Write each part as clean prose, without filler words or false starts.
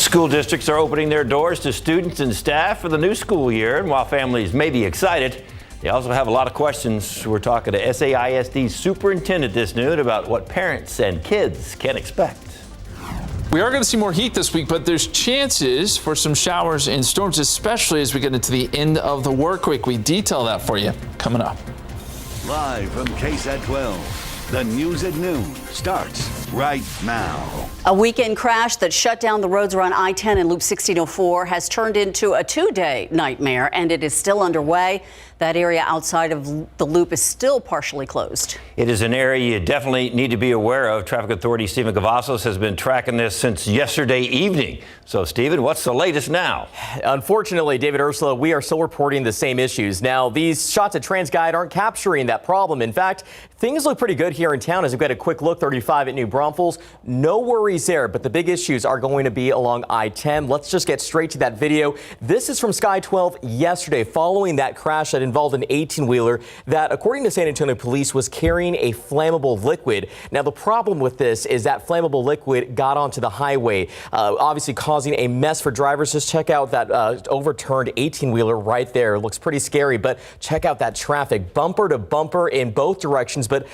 School districts are opening their doors to students and staff for the new school year, and while families may be excited, they also have a lot of questions. We're talking to SAISD superintendent this noon about what parents and kids can expect. We are going to see more heat this week, but there's chances for some showers and storms, especially as we get into the end of the work week. We detail that for you coming up. Live from KSAT 12, the news at noon starts right now. A weekend crash that shut down the roads around I-10 and Loop 1604 has turned into a two-day nightmare, and it is still underway. That area outside of the loop is still partially closed. It is an area you definitely need to be aware of. Traffic Authority Stephen Cavazos has been tracking this since yesterday evening. So, Stephen, what's the latest now? Unfortunately, David, Ursula, we are still reporting the same issues. Now, these shots at TransGuide aren't capturing that problem. In fact, things look pretty good here in town as we've got a quick look. 35 at New Braunfels. No worries there, but the big issues are going to be along I-10. Let's just get straight to that video. This is from Sky 12 yesterday following that crash that involved an 18-wheeler that, according to San Antonio police, was carrying a flammable liquid. Now, the problem with this is that flammable liquid got onto the highway, obviously causing a mess for drivers. Just check out that overturned 18-wheeler right there. It looks pretty scary, but check out that traffic, bumper to bumper in both directions. But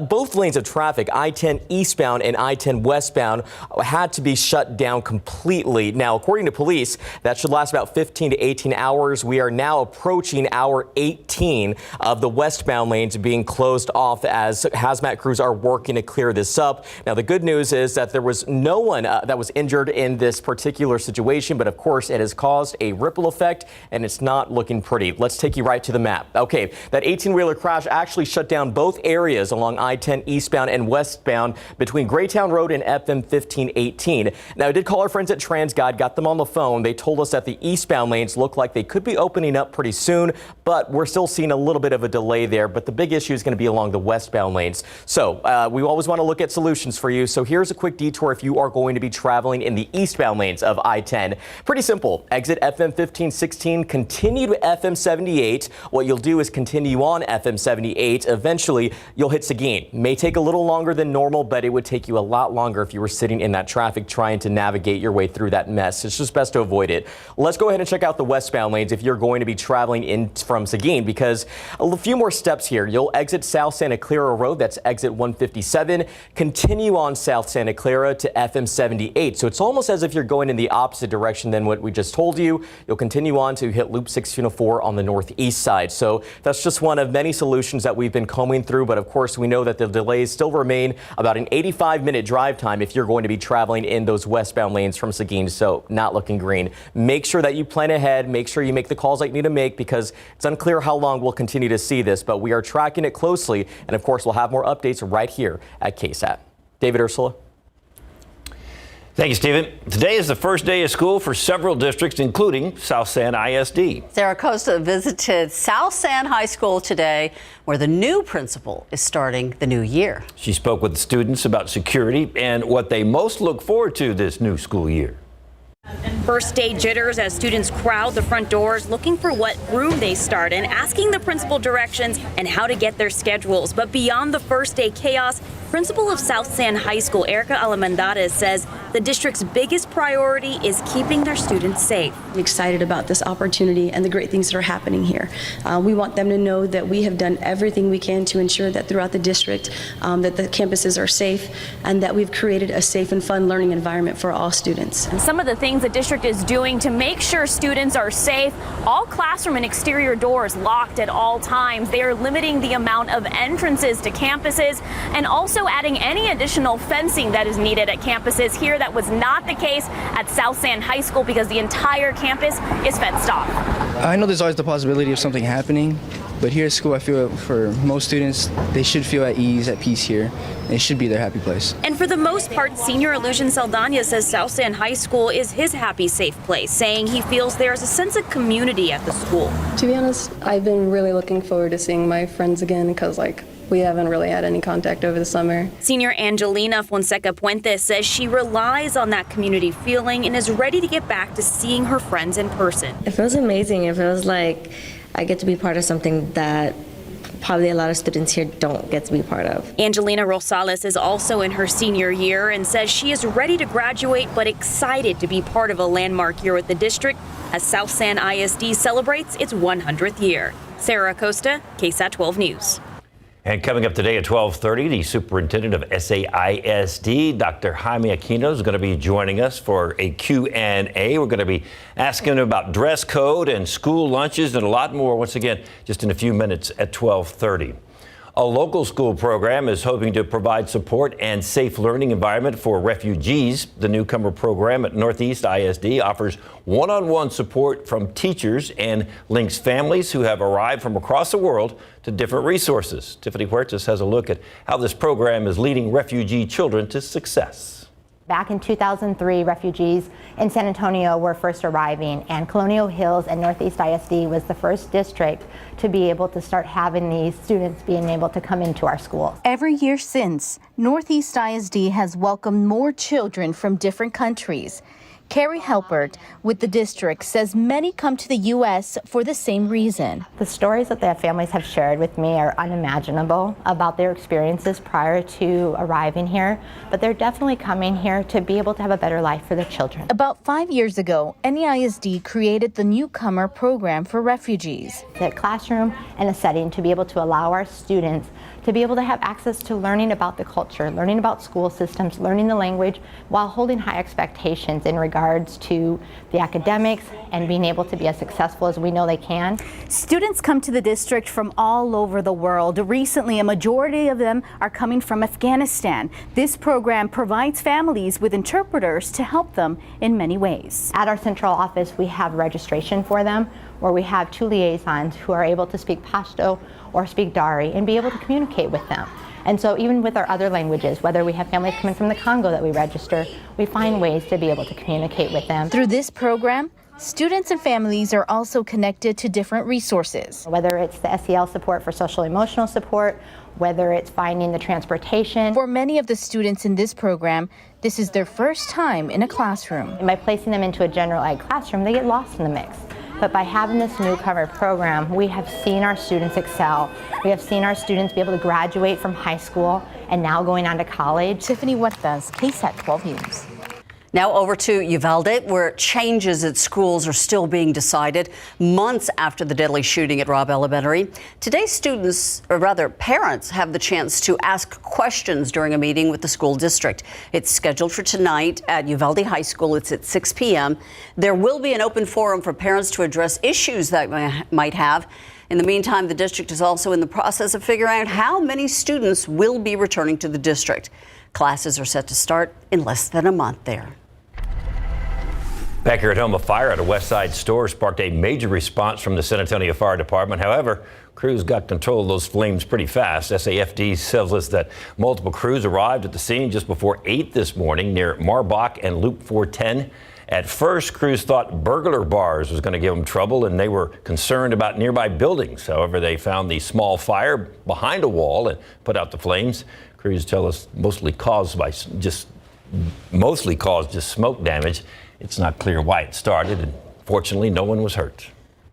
both lanes of traffic, I-10 eastbound and I-10 westbound, had to be shut down completely. Now, according to police, that should last about 15 to 18 hours. We are now approaching hour 18 of the westbound lanes being closed off as hazmat crews are working to clear this up. Now, the good news is that there was no one that was injured in this particular situation, but of course it has caused a ripple effect and it's not looking pretty. Let's take you right to the map. Okay, that 18-wheeler crash actually shut down both areas along I-10 eastbound and westbound between Graytown Road and FM 1518. Now, I did call our friends at TransGuide, got them on the phone. They told us that the eastbound lanes look like they could be opening up pretty soon, but we're still seeing a little bit of a delay there. But the big issue is going to be along the westbound lanes. So we always want to look at solutions for you. So here's a quick detour if you are going to be traveling in the eastbound lanes of I-10. Pretty simple. Exit FM 1516, continue to FM 78. What you'll do is continue on FM 78. Eventually, you'll hit Seguin. May take a little longer than normal, but it would take you a lot longer if you were sitting in that traffic trying to navigate your way through that mess. It's just best to avoid it. Let's go ahead and check out the westbound lanes if you're going to be traveling in from Seguin, because a few more steps here. You'll exit South Santa Clara Road. That's exit 157. Continue on South Santa Clara to FM 78. So it's almost as if you're going in the opposite direction than what we just told you. You'll continue on to hit Loop 1604 on the northeast side. So that's just one of many solutions that we've been combing through. But of course, we know that the delays still remain about an 85-minute drive time if you're going to be traveling in those westbound lanes from Seguin. So not looking green. Make sure that you plan ahead. Make sure you make the calls that you need to make, because it's unclear how long we'll continue to see this, but we are tracking it closely. And of course, we'll have more updates right here at KSAT. David, Ursula. Thank you, Stephen. Today is the first day of school for several districts, including South San ISD. Sarah Costa visited South San High School today, where the new principal is starting the new year. She spoke with students about security and what they most look forward to this new school year. First day jitters as students crowd the front doors looking for what room they start in, asking the principal directions and how to get their schedules. But beyond the first day chaos, principal of South San High School, Erica Alamandares, says the district's biggest priority is keeping their students safe. I'm excited about this opportunity and the great things that are happening here. We want them to know that we have done everything we can to ensure that throughout the district that the campuses are safe and that we've created a safe and fun learning environment for all students. And some of the things the district is doing to make sure students are safe: all classroom and exterior doors locked at all times. They are limiting the amount of entrances to campuses and also adding any additional fencing that is needed at campuses here. That was not the case at South San High School because the entire campus is fenced off. I know there's always the possibility of something happening, but here at school, I feel for most students, they should feel at ease, at peace here. It should be their happy place. And for the most part, senior Illusion Saldana says South San High School is his happy, safe place, saying he feels there's a sense of community at the school. To be honest, I've been really looking forward to seeing my friends again because, we haven't really had any contact over the summer. Senior Angelina Fonseca Puente says she relies on that community feeling and is ready to get back to seeing her friends in person. It feels amazing. It feels like I get to be part of something that probably a lot of students here don't get to be part of. Angelina Rosales is also in her senior year and says she is ready to graduate but excited to be part of a landmark year with the district as South San ISD celebrates its 100th year. Sarah Acosta, KSAT 12 News. And coming up today at 12:30, the superintendent of SAISD, Dr. Jaime Aquino, is going to be joining us for a Q&A. We're going to be asking him about dress code and school lunches and a lot more once again just in a few minutes at 12:30. A local school program is hoping to provide support and safe learning environment for refugees. The newcomer program at Northeast ISD offers one-on-one support from teachers and links families who have arrived from across the world to different resources. Tiffany Huertas has a look at how this program is leading refugee children to success. Back in 2003, refugees in San Antonio were first arriving, and Colonial Hills and Northeast ISD was the first district to be able to start having these students being able to come into our schools. Every year since, Northeast ISD has welcomed more children from different countries. Carrie Helpert with the district says many come to the U.S. for the same reason. The stories that their families have shared with me are unimaginable about their experiences prior to arriving here, but they're definitely coming here to be able to have a better life for their children. About 5 years ago, NEISD created the newcomer program for refugees. The classroom and a setting to be able to allow our students to be able to have access to learning about the culture, learning about school systems, learning the language, while holding high expectations in regards to the academics and being able to be as successful as we know they can. Students come to the district from all over the world. Recently, a majority of them are coming from Afghanistan. This program provides families with interpreters to help them in many ways. At our central office, we have registration for them, where we have 2 liaisons who are able to speak Pashto or speak Dari and be able to communicate with them. And so even with our other languages, whether we have families coming from the Congo that we register, we find ways to be able to communicate with them. Through this program, students and families are also connected to different resources. Whether it's the SEL support for social emotional support, whether it's finding the transportation. For many of the students in this program, this is their first time in a classroom. And by placing them into a general ed classroom, they get lost in the mix. But by having this newcomer program, we have seen our students excel. We have seen our students be able to graduate from high school and now going on to college. Tiffany Huertas, KSAT 12 News. Now over to Uvalde, where changes at schools are still being decided months after the deadly shooting at Robb Elementary. Today, students, or rather parents, have the chance to ask questions during a meeting with the school district. It's scheduled for tonight at Uvalde High School. It's at 6 p.m. There will be an open forum for parents to address issues that might have. In the meantime, the district is also in the process of figuring out how many students will be returning to the district. Classes are set to start in less than a month there. Back here at home, a fire at a West Side store sparked a major response from the San Antonio Fire Department. However, crews got control of those flames pretty fast. SAFD tells us that multiple crews arrived at the scene just before 8 this morning near Marbach and Loop 410. At first, crews thought burglar bars was going to give them trouble, and they were concerned about nearby buildings. However, they found the small fire behind a wall and put out the flames. Crews tell us mostly caused just smoke damage. It's not clear why it started, and fortunately, no one was hurt.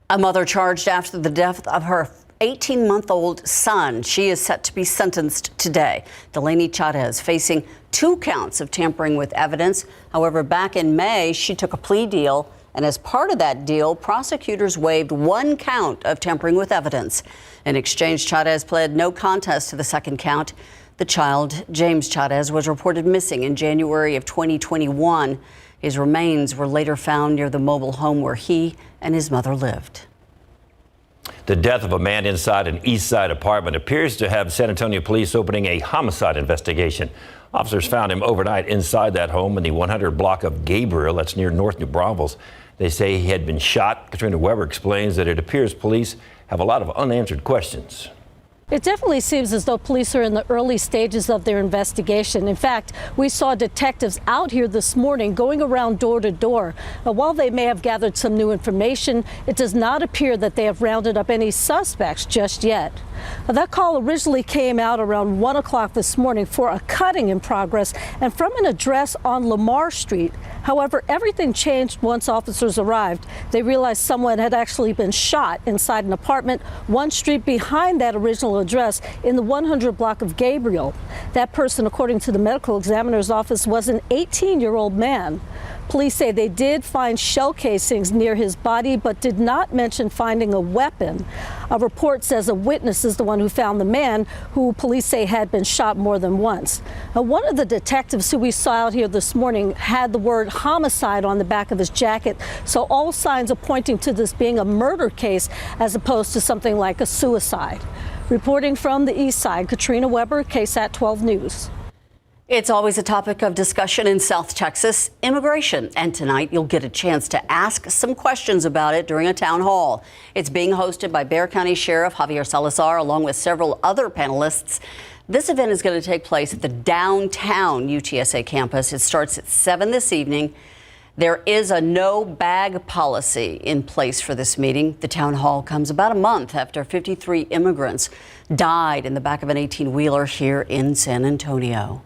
A mother charged after the death of her 18-month-old son. She is set to be sentenced today. Delaney Chavez facing 2 counts of tampering with evidence. However, back in May, she took a plea deal, and as part of that deal, prosecutors waived 1 count of tampering with evidence. In exchange, Chavez pled no contest to the 2nd count. The child, James Chavez, was reported missing in January of 2021. His remains were later found near the mobile home where he and his mother lived. The death of a man inside an East Side apartment appears to have San Antonio police opening a homicide investigation. Officers found him overnight inside that home in the 100 block of Gabriel, that's near North New Braunfels. They say he had been shot. Katrina Weber explains that it appears police have a lot of unanswered questions. It definitely seems as though police are in the early stages of their investigation. In fact, we saw detectives out here this morning going around door to door. While they may have gathered some new information, it does not appear that they have rounded up any suspects just yet. That call originally came out around 1 o'clock this morning for a cutting in progress and from an address on Lamar Street. However, everything changed once officers arrived. They realized someone had actually been shot inside an apartment 1 street behind that original residential address in the 100 block of Gabriel. That person, according to the medical examiner's office, was an 18-year-old man. Police say they did find shell casings near his body, but did not mention finding a weapon. A report says a witness is the one who found the man, who police say had been shot more than once. Now, one of the detectives who we saw out here this morning had the word homicide on the back of his jacket, so all signs are pointing to this being a murder case as opposed to something like a suicide. Reporting from the east side, Katrina Weber, KSAT 12 News. It's always a topic of discussion in South Texas, immigration. And tonight you'll get a chance to ask some questions about it during a town hall. It's being hosted by Bexar County Sheriff Javier Salazar, along with several other panelists. This event is going to take place at the downtown UTSA campus. It starts at 7 this evening. There is a no bag policy in place for this meeting. The town hall comes about a month after 53 immigrants died in the back of an 18-wheeler here in San Antonio.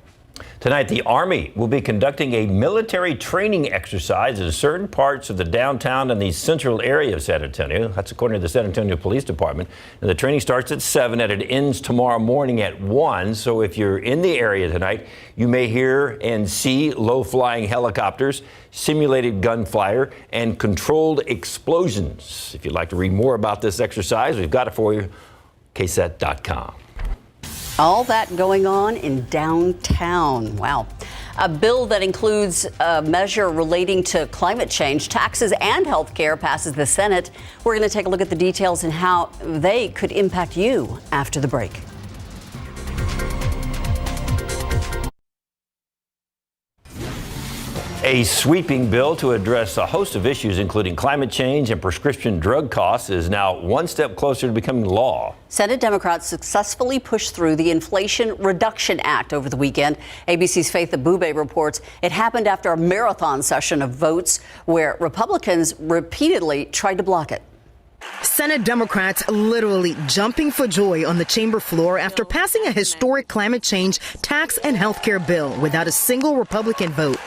Tonight, the Army will be conducting a military training exercise in certain parts of the downtown and the central area of San Antonio. That's according to the San Antonio Police Department. And the training starts at 7 and it ends tomorrow morning at 1. So if you're in the area tonight, you may hear and see low-flying helicopters, simulated gunfire, and controlled explosions. If you'd like to read more about this exercise, we've got it for you, KSAT.com. All that going on in downtown. Wow. A bill that includes a measure relating to climate change, taxes, and health care passes the Senate. We're going to take a look at the details and how they could impact you after the break. A sweeping bill to address a host of issues, including climate change and prescription drug costs, is now one step closer to becoming law. Senate Democrats successfully pushed through the Inflation Reduction Act over the weekend. ABC's Faith Abube reports it happened after a marathon session of votes where Republicans repeatedly tried to block it. Senate Democrats literally jumping for joy on the chamber floor after passing a historic climate change, tax, and health care bill without a single Republican vote.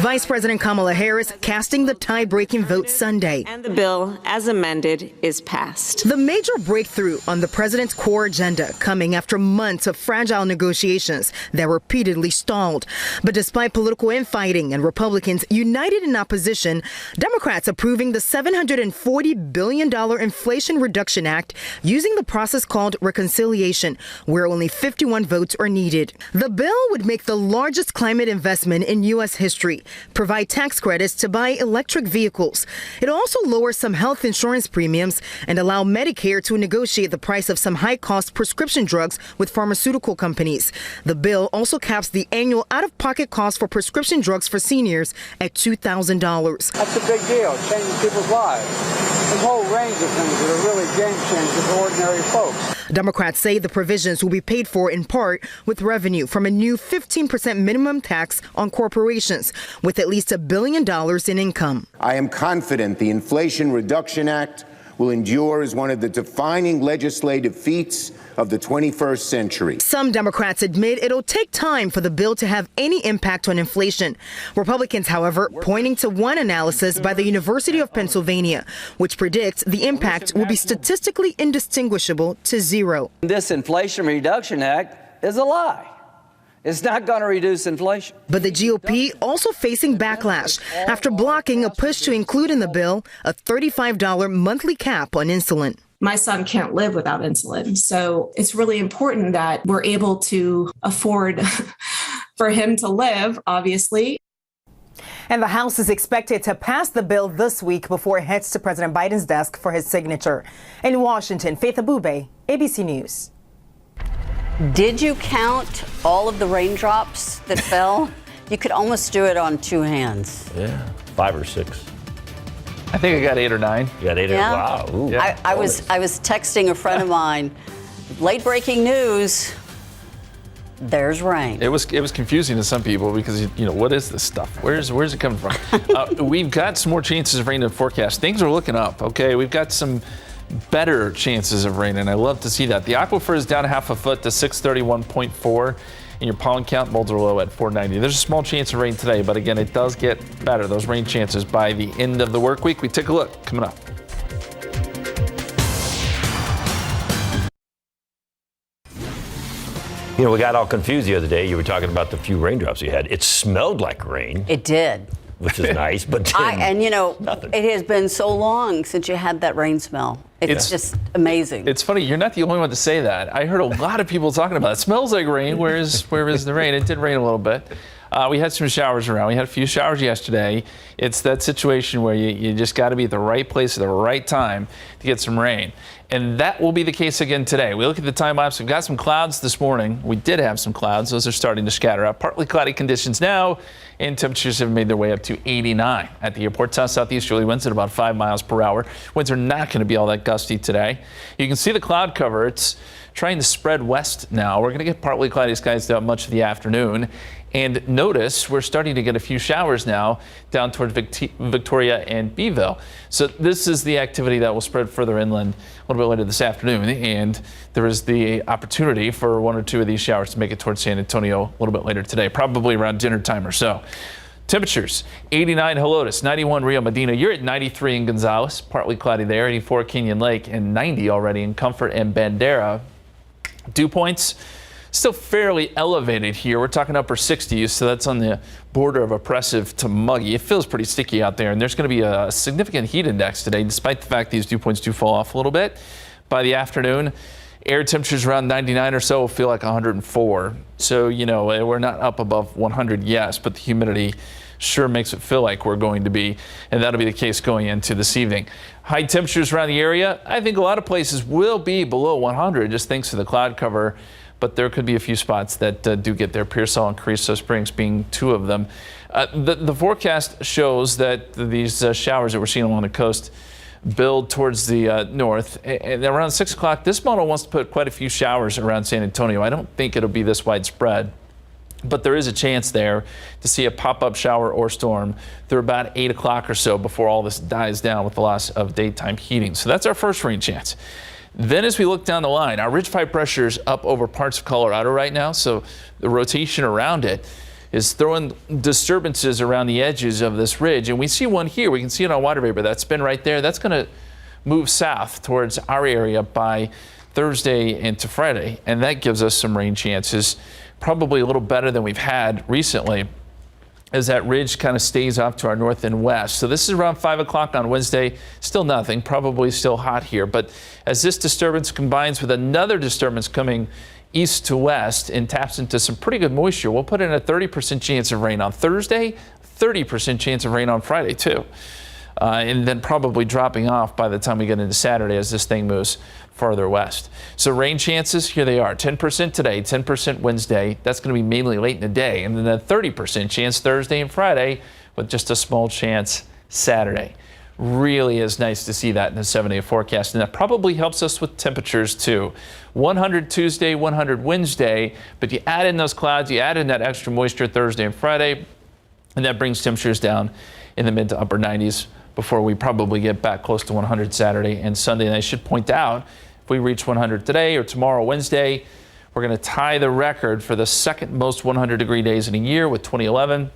Vice President Kamala Harris casting the tie-breaking vote Sunday. And the bill, as amended, is passed. The major breakthrough on the president's core agenda coming after months of fragile negotiations that repeatedly stalled. But despite political infighting and Republicans united in opposition, Democrats approving the $740 billion Inflation Reduction Act using the process called reconciliation, where only 51 votes are needed. The bill would make the largest climate investment in U.S. history, provide tax credits to buy electric vehicles. It also lowers some health insurance premiums and allow Medicare to negotiate the price of some high-cost prescription drugs with pharmaceutical companies. The bill also caps the annual out-of-pocket cost for prescription drugs for seniors at $2,000. That's a big deal, changing people's lives. There's a whole range of things that are really game changers for ordinary folks. Democrats say the provisions will be paid for in part with revenue from a new 15% minimum tax on corporations with at least $1 billion in income. I am confident the Inflation Reduction Act will endure as one of the defining legislative feats of the 21st century. Some Democrats admit it'll take time for the bill to have any impact on inflation. Republicans, however, pointing to one analysis by the University of Pennsylvania, which predicts the impact will be statistically indistinguishable to zero. This Inflation Reduction Act is a lie. It's not going to reduce inflation. But the GOP also facing backlash after blocking a push to include in the bill a $35 monthly cap on insulin. My son can't live without insulin, so it's really important that we're able to afford for him to live, obviously. And the House is expected to pass the bill this week before it heads to President Biden's desk for his signature. In Washington, Faith Abube, ABC News. Did you count all of the raindrops that fell? You could almost do it on two hands. Yeah, 5 or 6. I think I got 8 or 9. You got 8 Yeah. Wow. Ooh. Yeah. I was texting a friend of mine. Late breaking news. There's rain. It was confusing to some people because, what is this stuff? Where's it coming from? We've got some more chances of rain in the forecast. Things are looking up, okay? We've got some better chances of rain, and I love to see that. The aquifer is down 1/2 foot to 631.4, and your pollen count, Boulder low at 490. There's a small chance of rain today, but again, it does get better, those rain chances, by the end of the work week. We take a look coming up. You know, we got all confused the other day. You were talking about the few raindrops you had. It smelled like rain. It did. Which is nice, but nothing. It has been so long since you had that rain smell. It's just amazing. It's funny, you're not the only one to say that. I heard a lot of people talking about it. It smells like rain. Where is the rain? It did rain a little bit. We had some showers around. We had a few showers yesterday. It's that situation where you just got to be at the right place at the right time to get some rain. And that will be the case again today. We look at the time lapse. We've got some clouds this morning. We did have some clouds. Those are starting to scatter out. Partly cloudy conditions now, and temperatures have made their way up to 89 at the airport. Southeasterly winds at about 5 miles per hour. Winds are not going to be all that gusty today. You can see the cloud cover. It's trying to spread west now. We're going to get partly cloudy skies throughout much of the afternoon. And notice we're starting to get a few showers now down toward Victoria and Beeville. So this is the activity that will spread further inland a little bit later this afternoon. And there is the opportunity for one or two of these showers to make it towards San Antonio a little bit later today, probably around dinner time or so. Temperatures, 89 Helotes, 91 Rio Medina. You're at 93 in Gonzales, partly cloudy there, 84 Canyon Lake, and 90 already in Comfort and Bandera. Dew points still fairly elevated here. We're talking upper 60s, so that's on the border of oppressive to muggy. It feels pretty sticky out there, and there's going to be a significant heat index today, despite the fact these dew points do fall off a little bit. By the afternoon, air temperatures around 99 or so will feel like 104. So, you know, we're not up above 100, yes, but the humidity sure makes it feel like we're going to be, and that'll be the case going into this evening. High temperatures around the area. I think a lot of places will be below 100 just thanks to the cloud cover, but there could be a few spots that do get there. Pearsall and Carrizo Springs being two of them. The forecast shows that these showers that we're seeing along the coast build towards the north. And around 6 o'clock, this model wants to put quite a few showers around San Antonio. I don't think it'll be this widespread, but there is a chance there to see a pop-up shower or storm through about 8 o'clock or so before all this dies down with the loss of daytime heating. So that's our first rain chance. Then as we look down the line, our ridge pipe pressure is up over parts of Colorado right now, so the rotation around it is throwing disturbances around the edges of this ridge. And we see one here. We can see it on water vapor. That spin right there, that's going to move south towards our area by Thursday into Friday, and that gives us some rain chances, probably a little better than we've had recently, as that ridge kind of stays off to our north and west. So this is around 5 o'clock on Wednesday. Still nothing, probably still hot here. But as this disturbance combines with another disturbance coming east to west and taps into some pretty good moisture, we'll put in a 30% chance of rain on Thursday, 30% chance of rain on Friday too. And then probably dropping off by the time we get into Saturday as this thing moves farther west. So rain chances, here they are. 10% today, 10% Wednesday. That's going to be mainly late in the day. And then a 30% chance Thursday and Friday with just a small chance Saturday. Really is nice to see that in the 7-day forecast. And that probably helps us with temperatures too. 100 Tuesday, 100 Wednesday. But you add in those clouds, you add in that extra moisture Thursday and Friday, and that brings temperatures down in the mid to upper 90s before we probably get back close to 100 Saturday and Sunday. And I should point out, if we reach 100 today or tomorrow, Wednesday, we're going to tie the record for the second most 100-degree days in a year with 2011,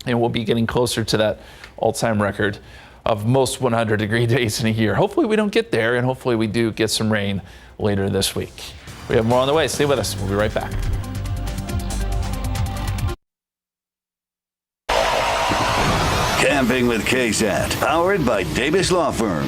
and we'll be getting closer to that all-time record of most 100-degree days in a year. Hopefully we don't get there, and hopefully we do get some rain later this week. We have more on the way. Stay with us. We'll be right back. Camping with KSAT, powered by Davis Law Firm.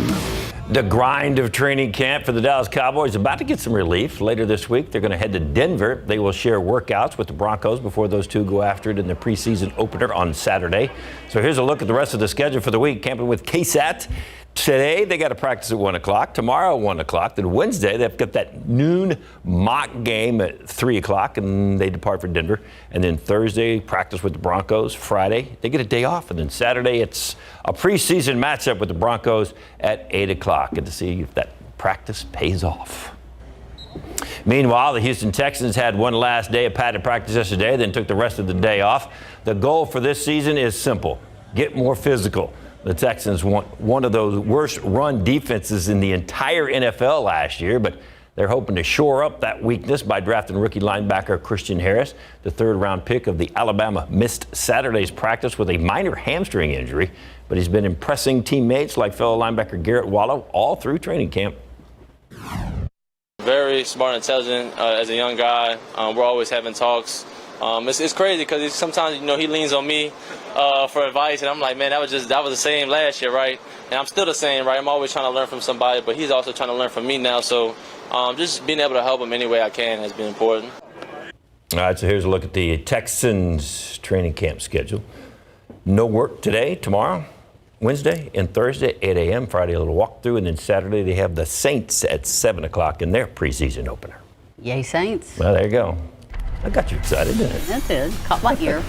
The grind of training camp for the Dallas Cowboys is about to get some relief. Later this week, they're going to head to Denver. They will share workouts with the Broncos before those two go after it in the preseason opener on Saturday. So here's a look at the rest of the schedule for the week. Camping with KSAT. Today, they got to practice at 1 o'clock. Tomorrow, 1 o'clock. Then Wednesday, they've got that noon mock game at 3 o'clock, and they depart for Denver. And then Thursday, practice with the Broncos. Friday, they get a day off. And then Saturday, it's a preseason matchup with the Broncos at 8 o'clock. And to see if that practice pays off. Meanwhile, the Houston Texans had one last day of padded practice yesterday, then took the rest of the day off. The goal for this season is simple: get more physical. The Texans want one of those worst run defenses in the entire NFL last year, but they're hoping to shore up that weakness by drafting rookie linebacker Christian Harris. The third-round pick of the Alabama missed Saturday's practice with a minor hamstring injury, but he's been impressing teammates like fellow linebacker Garrett Wallow all through training camp. Very smart and intelligent as a young guy. We're always having talks. It's crazy because sometimes, he leans on me for advice, and I'm like, man, that was the same last year, right? And I'm still the same, right? I'm always trying to learn from somebody, but he's also trying to learn from me now. So just being able to help him any way I can has been important. All right, so here's a look at the Texans training camp schedule. No work today, tomorrow, Wednesday, and Thursday, 8 a.m. Friday, a little walkthrough, and then Saturday they have the Saints at 7 o'clock in their preseason opener. Yay, Saints. Well, there you go. I got you excited, didn't it? It did. Caught my ear.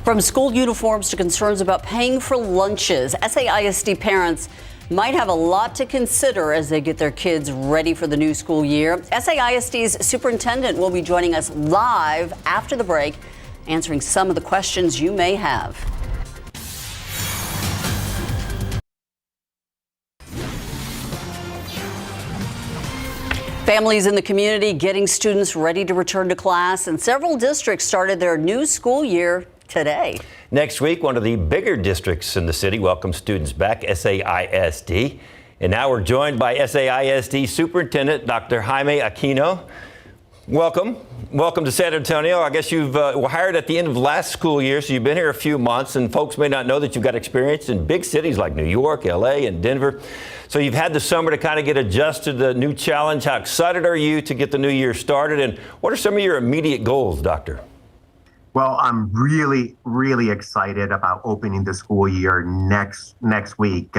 From school uniforms to concerns about paying for lunches, SAISD parents might have a lot to consider as they get their kids ready for the new school year. SAISD's superintendent will be joining us live after the break, answering some of the questions you may have. Families in the community getting students ready to return to class, and several districts started their new school year today. Next week, one of the bigger districts in the city welcomes students back, SAISD. And now we're joined by SAISD Superintendent Dr. Jaime Aquino. Welcome. Welcome to San Antonio. I guess you've were hired at the end of last school year, so you've been here a few months, and folks may not know that you've got experience in big cities like New York, LA, and Denver. So you've had the summer to kind of get adjusted to the new challenge. How excited are you to get the new year started, and what are some of your immediate goals, Doctor? Well, I'm really, really excited about opening the school year next week.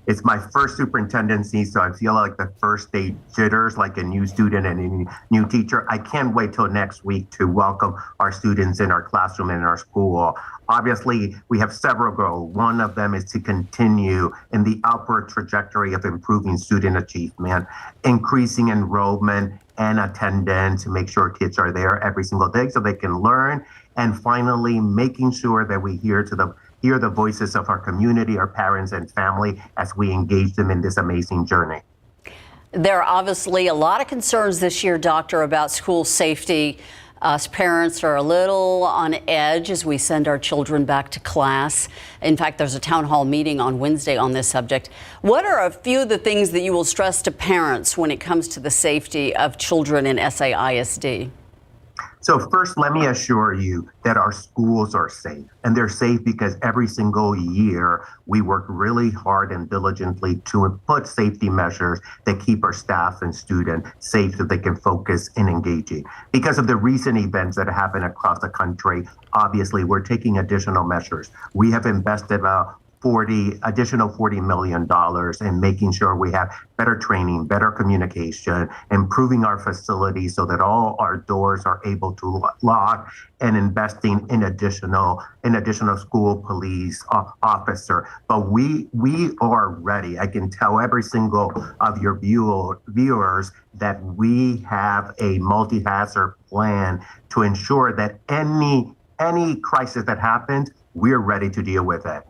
It's my first superintendency, so I feel like the first day jitters, like a new student and a new teacher. I can't wait till next week to welcome our students in our classroom and in our school. Obviously, we have several goals. One of them is to continue in the upward trajectory of improving student achievement, increasing enrollment and attendance to make sure kids are there every single day so they can learn. And finally, making sure that we hear the voices of our community, our parents and family as we engage them in this amazing journey. There are obviously a lot of concerns this year, Doctor, about school safety. Us parents are a little on edge as we send our children back to class. In fact, there's a town hall meeting on Wednesday on this subject. What are a few of the things that you will stress to parents when it comes to the safety of children in SAISD? So first, let me assure you that our schools are safe, and they're safe because every single year we work really hard and diligently to put safety measures that keep our staff and students safe so they can focus in engaging. Because of the recent events that happen across the country, obviously we're taking additional measures. We have invested additional $40 million in making sure we have better training, better communication, improving our facilities so that all our doors are able to lock, and investing in additional school police officer. But we are ready. I can tell every single of your viewers that we have a multi-hazard plan to ensure that any crisis that happens, we're ready to deal with it.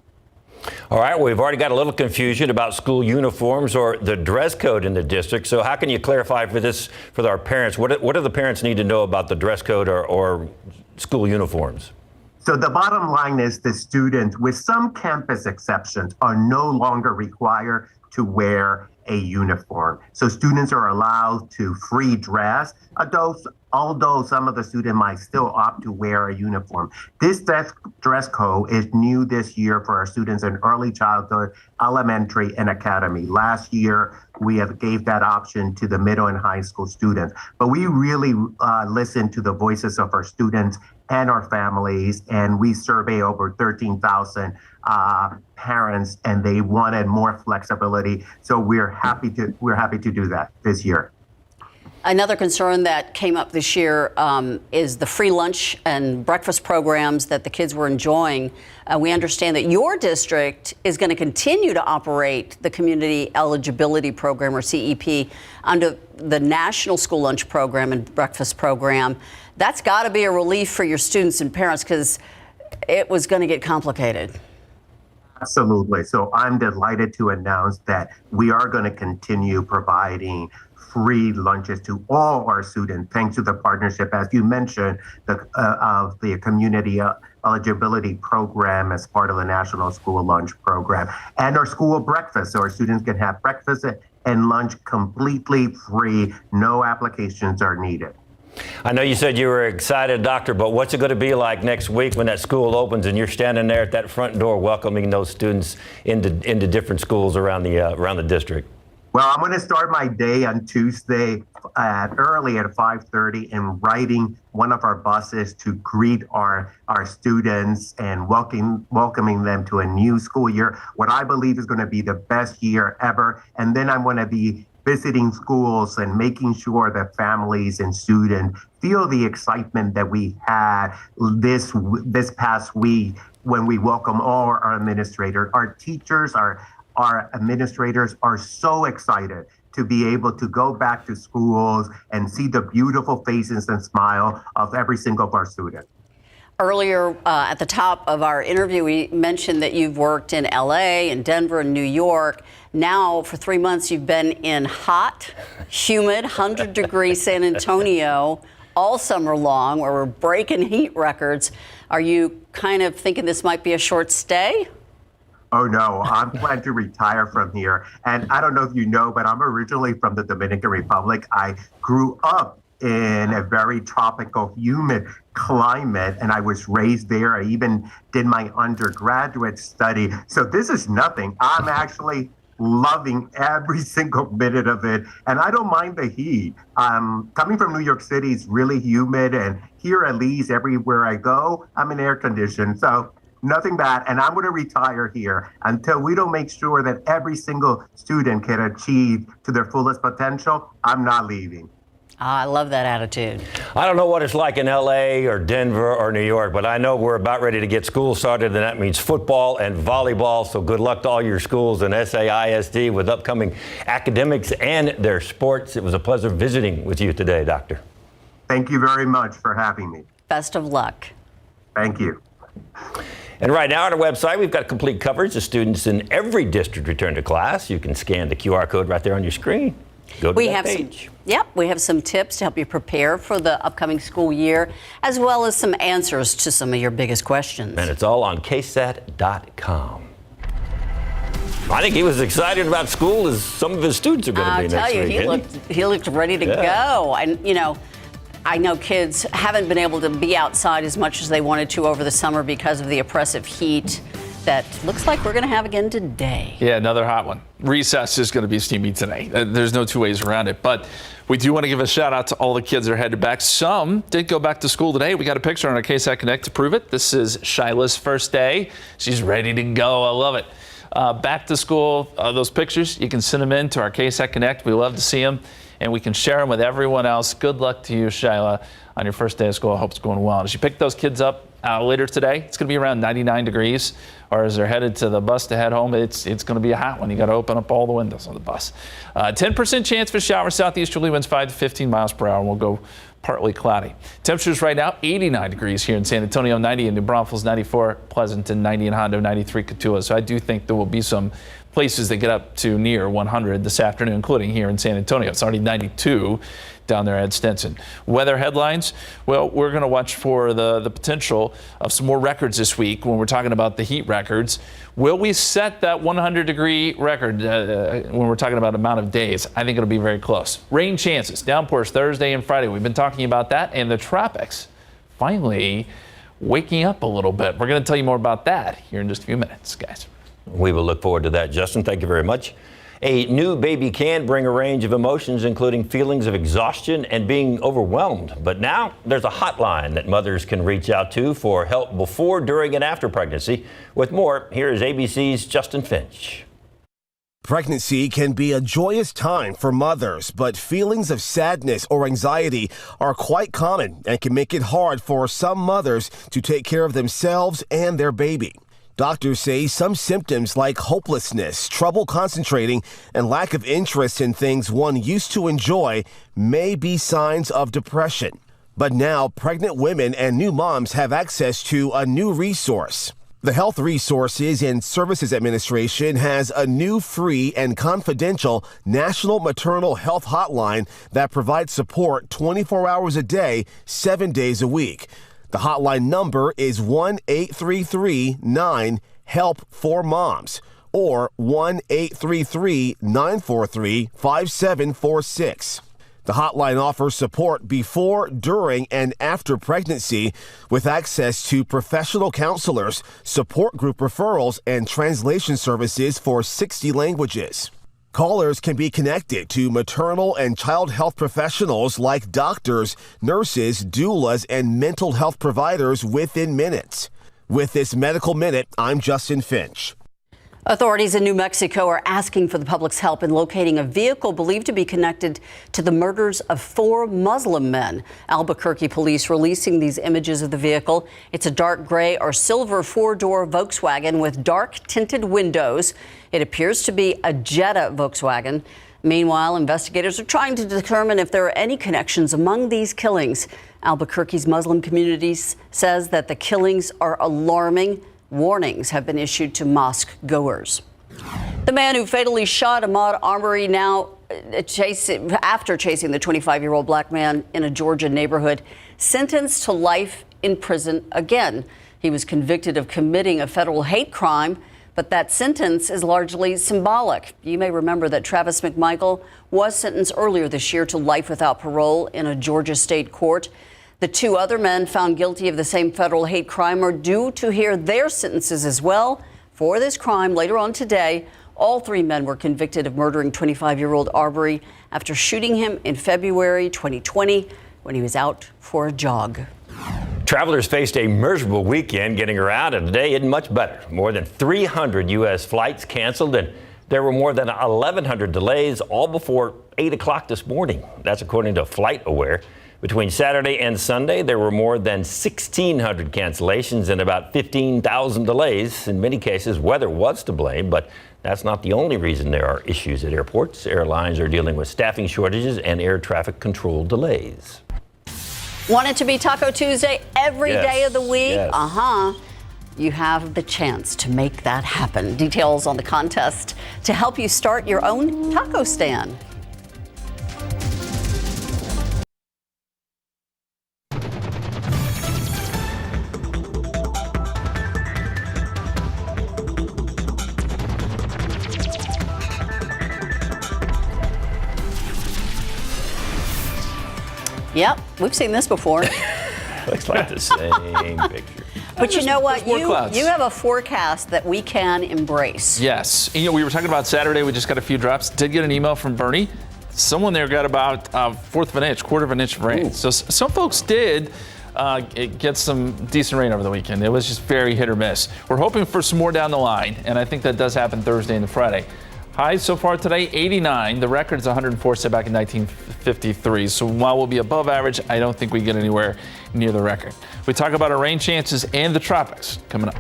All right, well, we've already got a little confusion about school uniforms or the dress code in the district. So how can you clarify for our parents? What do the parents need to know about the dress code or school uniforms? So the bottom line is the students, with some campus exceptions, are no longer required to wear a uniform. So students are allowed to free dress, although some of the students might still opt to wear a uniform. This dress code is new this year for our students in early childhood, elementary, and academy. Last year, we gave that option to the middle and high school students. But we really listen to the voices of our students and our families, and we survey over 13,000 parents, and they wanted more flexibility. So we're happy to do that this year. Another concern that came up this year is the free lunch and breakfast programs that the kids were enjoying. We understand that your district is going to continue to operate the Community Eligibility Program, or CEP, under the National School Lunch Program and Breakfast Program. That's got to be a relief for your students and parents because it was going to get complicated. Absolutely. So I'm delighted to announce that we are going to continue providing free lunches to all our students, thanks to the partnership, as you mentioned, of the Community Eligibility Program as part of the National School Lunch Program, and our school breakfast, so our students can have breakfast and lunch completely free. No applications are needed. I know you said you were excited, Doctor, but what's it going to be like next week when that school opens and you're standing there at that front door welcoming those students into different schools around the district? Well, I'm going to start my day on Tuesday early at 5:30 and riding one of our buses to greet our students and welcoming them to a new school year, what I believe is going to be the best year ever. And then I'm going to be visiting schools and making sure that families and students feel the excitement that we had this past week when we welcome all our administrators. Our teachers, our administrators are so excited to be able to go back to schools and see the beautiful faces and smile of every single of our students. Earlier at the top of our interview, we mentioned that you've worked in LA and Denver and New York. Now, for 3 months, you've been in hot, humid, 100-degree San Antonio all summer long, where we're breaking heat records. Are you kind of thinking this might be a short stay? Oh, no, I'm planning to retire from here. And I don't know if you know, but I'm originally from the Dominican Republic. I grew up in a very tropical, humid climate, and I was raised there. I even did my undergraduate study. So this is nothing. I'm actually loving every single minute of it, and I don't mind the heat. Coming from New York City, it's really humid, and here at least everywhere I go, I'm in air conditioned. So nothing bad, and I'm going to retire here until we don't make sure that every single student can achieve to their fullest potential. I'm not leaving. I love that attitude. I don't know what it's like in LA or Denver or New York, but I know we're about ready to get school started, and that means football and volleyball. So good luck to all your schools and SAISD with upcoming academics and their sports. It was a pleasure visiting with you today, Doctor. Thank you very much for having me. Best of luck. Thank you. And right now on our website, we've got complete coverage of students in every district return to class. You can scan the QR code right there on your screen. Go to that page. We have some tips to help you prepare for the upcoming school year, as well as some answers to some of your biggest questions. And it's all on KSAT.com. I think he was excited about school as some of his students are going to be next week. I'll tell you, he looked ready to go. And, you know, I know kids haven't been able to be outside as much as they wanted to over the summer because of the oppressive heat that looks like we're going to have again today. Yeah, another hot one. Recess is going to be steamy today. There's no two ways around it. But we do want to give a shout out to all the kids that are headed back. Some did go back to school today. We got a picture on our KSAT Connect to prove it. This is Shyla's first day. She's ready to go. I love it. Back to school, those pictures, you can send them in to our KSAT Connect. We love to see them, and we can share them with everyone else. Good luck to you, Shyla, on your first day of school. I hope it's going well. As you pick those kids up later today, it's going to be around 99 degrees. Or as they're headed to the bus to head home, it's going to be a hot one. You got to open up all the windows on the bus. 10% chance for showers. Southeasterly winds 5 to 15 miles per hour, and we'll go partly cloudy. Temperatures right now, 89 degrees here in San Antonio, 90 in New Braunfels, 94 Pleasanton, 90 in Hondo, 93 Cotulla. So I do think there will be some places that get up to near 100 this afternoon, including here in San Antonio. It's already 92 down there at Stinson. Weather headlines, well, we're going to watch for the potential of some more records this week when we're talking about the heat records. Will we set that 100-degree record when we're talking about amount of days? I think it'll be very close. Rain chances, downpours Thursday and Friday. We've been talking about that, and the tropics finally waking up a little bit. We're going to tell you more about that here in just a few minutes, guys. We will look forward to that, Justin. Thank you very much. A new baby can bring a range of emotions, including feelings of exhaustion and being overwhelmed. But now there's a hotline that mothers can reach out to for help before, during, and after pregnancy. With more, here is ABC's Justin Finch. Pregnancy can be a joyous time for mothers, but feelings of sadness or anxiety are quite common and can make it hard for some mothers to take care of themselves and their baby. Doctors say some symptoms like hopelessness, trouble concentrating, and lack of interest in things one used to enjoy may be signs of depression. But now, pregnant women and new moms have access to a new resource. The Health Resources and Services Administration has a new free and confidential national maternal health hotline that provides support 24 hours a day, 7 days a week. The hotline number is 1-833-9-HELP-4-MOMS, or 1-833-943-5746. The hotline offers support before, during, and after pregnancy with access to professional counselors, support group referrals, and translation services for 60 languages. Callers can be connected to maternal and child health professionals like doctors, nurses, doulas, and mental health providers within minutes. With this Medical Minute, I'm Justin Finch. Authorities in New Mexico are asking for the public's help in locating a vehicle believed to be connected to the murders of 4 Muslim men. Albuquerque police releasing these images of the vehicle. It's a dark gray or silver 4-door Volkswagen with dark tinted windows. It appears to be a Jetta Volkswagen. Meanwhile, investigators are trying to determine if there are any connections among these killings. Albuquerque's Muslim community says that the killings are alarming. Warnings have been issued to mosque goers. The man who fatally shot Ahmaud Arbery now after chasing the 25-year-old black man in a Georgia neighborhood, sentenced to life in prison again. He was convicted of committing a federal hate crime, but that sentence is largely symbolic. You may remember that Travis McMichael was sentenced earlier this year to life without parole in a Georgia state court. The 2 other men found guilty of the same federal hate crime are due to hear their sentences as well for this crime later on today. All 3 men were convicted of murdering 25-year-old Arbery after shooting him in February 2020 when he was out for a jog. Travelers faced a miserable weekend getting around, and today isn't much better. More than 300 U.S. flights canceled, and there were more than 1,100 delays, all before 8 o'clock this morning. That's according to FlightAware. Between Saturday and Sunday, there were more than 1,600 cancellations and about 15,000 delays. In many cases, weather was to blame, but that's not the only reason there are issues at airports. Airlines are dealing with staffing shortages and air traffic control delays. Want it to be Taco Tuesday every day of the week? Yes. You have the chance to make that happen. Details on the contest to help you start your own taco stand. Yep, we've seen this before. Looks like the same picture. But you know what? You clouds. have a forecast that we can embrace. Yes. You know, we were talking about Saturday. We just got a few drops. Did get an email from Bernie. Someone there got about 1/4 of an inch, 1/4 of an inch of rain. Ooh. So some folks did get some decent rain over the weekend. It was just very hit or miss. We're hoping for some more down the line, and I think that does happen Thursday and Friday. Highs so far today, 89. The record's 104 set back in 1953. So while we'll be above average, I don't think we get anywhere near the record. We talk about our rain chances and the tropics coming up.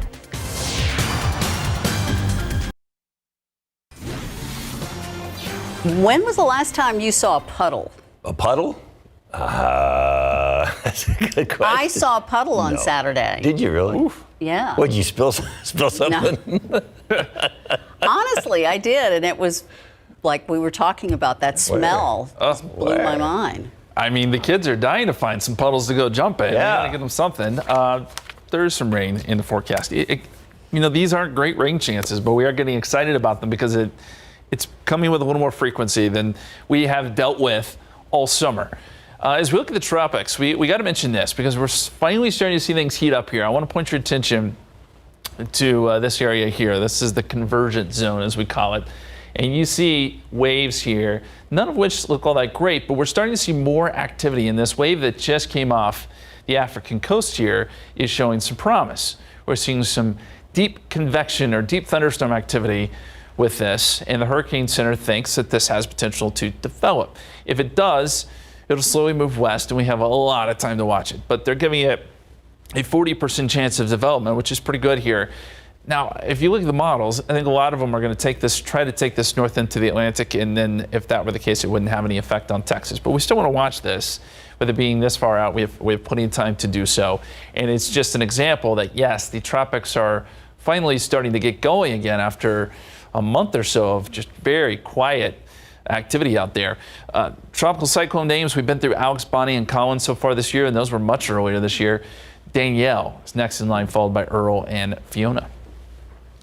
When was the last time you saw a puddle? A puddle? That's a good question. I saw a puddle on Saturday. Did you really? Oof. Yeah. What, did you spill something? No. Honestly, I did, and it was like we were talking about that smell. Blew my mind. I mean, the kids are dying to find some puddles to go jump in. Yeah. We gotta get them something. There is some rain in the forecast. These aren't great rain chances, but we are getting excited about them because it's coming with a little more frequency than we have dealt with all summer. As we look at the tropics, we got to mention this because we're finally starting to see things heat up here. I want to point your attention to this area here. This is the convergence zone, as we call it. And you see waves here, none of which look all that great, but we're starting to see more activity. And this wave that just came off the African coast here is showing some promise. We're seeing some deep convection or deep thunderstorm activity with this, and the Hurricane Center thinks that this has potential to develop. If it does, it'll slowly move west, and we have a lot of time to watch it. But they're giving it a 40% chance of development, which is pretty good here. Now, if you look at the models, I think a lot of them are going to try to take this north into the Atlantic, and then if that were the case, it wouldn't have any effect on Texas. But we still want to watch this. With it being this far out, we have plenty of time to do so. And it's just an example that, yes, the tropics are finally starting to get going again after a month or so of just very quiet activity out there. Tropical cyclone names, we've been through Alex, Bonnie, and Colin so far this year, and those were much earlier this year. Danielle is next in line, followed by Earl and Fiona.